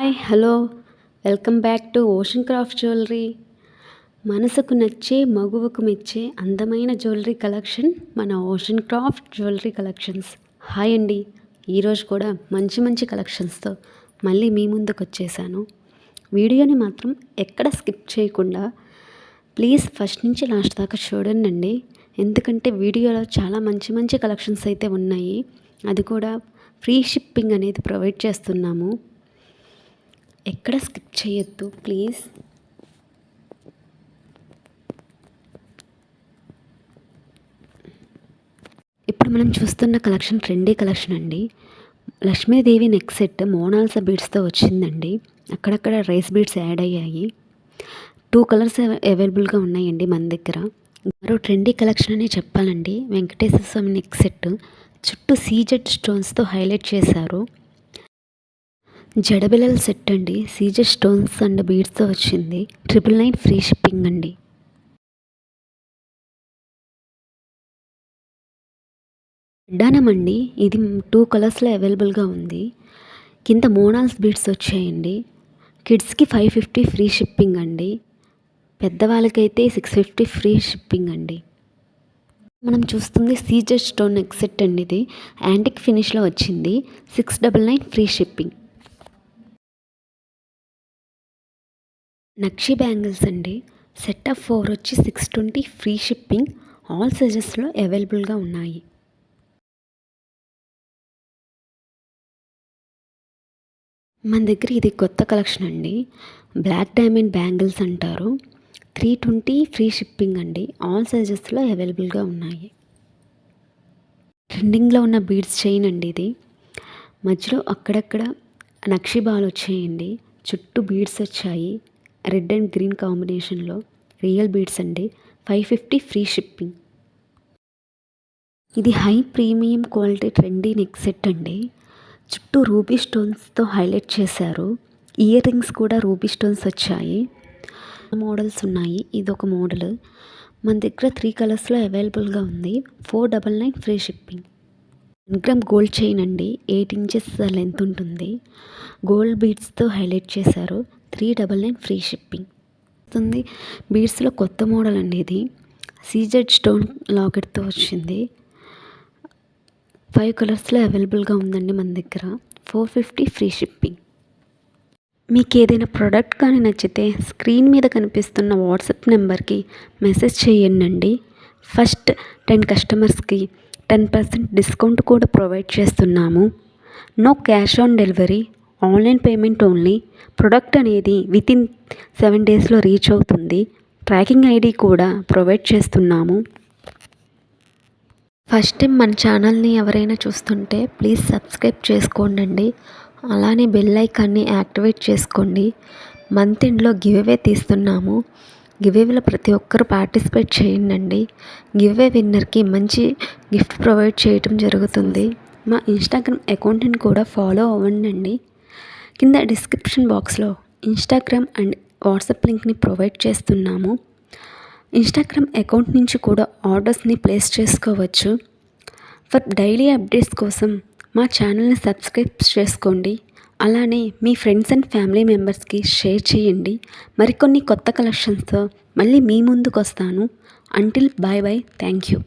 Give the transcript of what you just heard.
Hi hello welcome back to ocean craft jewellery. మనసుకు నచ్చే మగువకు మెచ్చే అందమైన జ్యువెలరీ కలెక్షన్ మన ocean craft jewellery collections. Hi అండి, ఈరోజు కూడా మంచి మంచి కలెక్షన్స్తో మళ్ళీ మీ ముందుకు వచ్చేసాను. వీడియోని మాత్రం ఎక్కడ స్కిప్ చేయకుండా ప్లీజ్ ఫస్ట్ నుంచి లాస్ట్ దాకా చూడండి. ఎందుకంటే వీడియోలో చాలా మంచి మంచి కలెక్షన్స్ అయితే ఉన్నాయి. అది కూడా ఫ్రీ షిప్పింగ్ అనేది ప్రొవైడ్ చేస్తున్నాము. ఎక్కడ స్కిప్ చేయొద్దు ప్లీజ్. ఇప్పుడు మనం చూస్తున్న కలెక్షన్ ట్రెండీ కలెక్షన్ అండి. లక్ష్మీదేవి నెక్ సెట్ మోనాల్సా బీడ్స్తో వచ్చిందండి. అక్కడక్కడ రైస్ బీడ్స్ యాడ్ అయ్యాయి. 2 కలర్స్ అవైలబుల్గా ఉన్నాయండి మన దగ్గర. మరో ట్రెండీ కలెక్షన్ అనే చెప్పాలండి. వెంకటేశ్వర స్వామి నెక్ సెట్ చుట్టూ సీజెడ్ స్టోన్స్తో హైలైట్ చేశారు. జడబిల్లల సెట్ అండి. సీజెడ్ స్టోన్స్ అండ్ బీడ్స్తో వచ్చింది. 999 ఫ్రీ షిప్పింగ్ అండి. వడ్డానం అండి. ఇది 2 కలర్స్లో అవైలబుల్గా ఉంది. కింద మోనాల్స్ బీడ్స్ వచ్చాయండి. కిడ్స్కి 550 ఫ్రీ షిప్పింగ్ అండి. పెద్దవాళ్ళకైతే 650 ఫ్రీ షిప్పింగ్ అండి. మనం చూస్తుంది సీజెడ్ స్టోన్ నెక్ సెట్ అండి. ఇది యాంటిక్ ఫినిష్లో వచ్చింది. 699 ఫ్రీ షిప్పింగ్. నక్షి బ్యాంగిల్స్ అండి. సెట్ ఆఫ్ 4 వచ్చి 620 ఫ్రీ షిప్పింగ్. ఆల్ సైజెస్లో అవైలబుల్గా ఉన్నాయి. మన దగ్గర ఇది కొత్త కలెక్షన్ అండి. బ్లాక్ డైమండ్ బ్యాంగిల్స్ అంటారు. 320 ఫ్రీ షిప్పింగ్ అండి. ఆల్ సైజెస్లో అవైలబుల్గా ఉన్నాయి. ట్రెండింగ్లో ఉన్న బీడ్స్ చైన్ అండి. ఇది మధ్యలో అక్కడక్కడ నక్షి బాల్ వచ్చాయండి. చుట్టూ బీడ్స్ వచ్చాయి. రెడ్ అండ్ గ్రీన్ కాంబినేషన్లో రియల్ బీడ్స్ అండి. 550 ఫ్రీ షిప్పింగ్. ఇది high premium quality trendy neck set అండి. చుట్టూ రూబీ స్టోన్స్తో హైలైట్ చేశారు. ఇయర్ రింగ్స్ కూడా రూబీ స్టోన్స్ వచ్చాయి. మోడల్స్ ఉన్నాయి. ఇది ఒక మోడల్. మన దగ్గర 3 కలర్స్లో అవైలబుల్గా ఉంది. 499 free shipping. 1 gram gold chain అండి. 8 ఇంచెస్ లెంత్ ఉంటుంది. గోల్డ్ బీడ్స్తో హైలైట్ చేశారు. 399 ఫ్రీ షిప్పింగ్. బీడ్స్లో కొత్త మోడల్ అండి. ఇది సీజెడ్ స్టోన్ లాకెట్తో వచ్చింది. 5 కలర్స్లో అవైలబుల్గా ఉందండి మన దగ్గర. 450 ఫ్రీ షిప్పింగ్. మీకు ఏదైనా ప్రోడక్ట్ కానీ నచ్చితే స్క్రీన్ మీద కనిపిస్తున్న వాట్సాప్ నెంబర్కి మెసేజ్ చేయండి. ఫస్ట్ 10 కస్టమర్స్కి 10% డిస్కౌంట్ కూడా ప్రొవైడ్ చేస్తున్నాము. No cash on delivery, online payment only. Product అనేది వితిన్ 7 డేస్లో రీచ్ అవుతుంది. ట్రాకింగ్ ఐడి కూడా ప్రొవైడ్ చేస్తున్నాము. ఫస్ట్ టైం మన ఛానల్ని ఎవరైనా చూస్తుంటే ప్లీజ్ సబ్స్క్రైబ్ చేసుకోండి. అలానే బెల్ ఐకాన్ని యాక్టివేట్ చేసుకోండి. మంత్ ఎండ్లో గివ్ అవే తీస్తున్నాము. గివ్ అవేలో ప్రతి ఒక్కరు పార్టిసిపేట్ చేయండి. గివ్ అవే విన్నర్కి మంచి గిఫ్ట్ ప్రొవైడ్ చేయటం జరుగుతుంది. మా ఇన్స్టాగ్రామ్ అకౌంట్ని కూడా ఫాలో అవ్వండి. కింద డిస్క్రిప్షన్ బాక్స్లో ఇన్స్టాగ్రామ్ అండ్ వాట్సాప్ లింక్ని ప్రొవైడ్ చేస్తున్నాము. ఇన్స్టాగ్రామ్ అకౌంట్ నుంచి కూడా ఆర్డర్స్ని ప్లేస్ చేసుకోవచ్చు. ఫర్ డైలీ అప్డేట్స్ కోసం మా ఛానల్ని సబ్స్క్రైబ్ చేసుకోండి. అలానే మీ ఫ్రెండ్స్ అండ్ ఫ్యామిలీ మెంబర్స్కి షేర్ చేయండి. మరికొన్ని కొత్త కలెక్షన్స్తో మళ్ళీ మీ ముందుకు వస్తాను. Until bye bye. Thank you.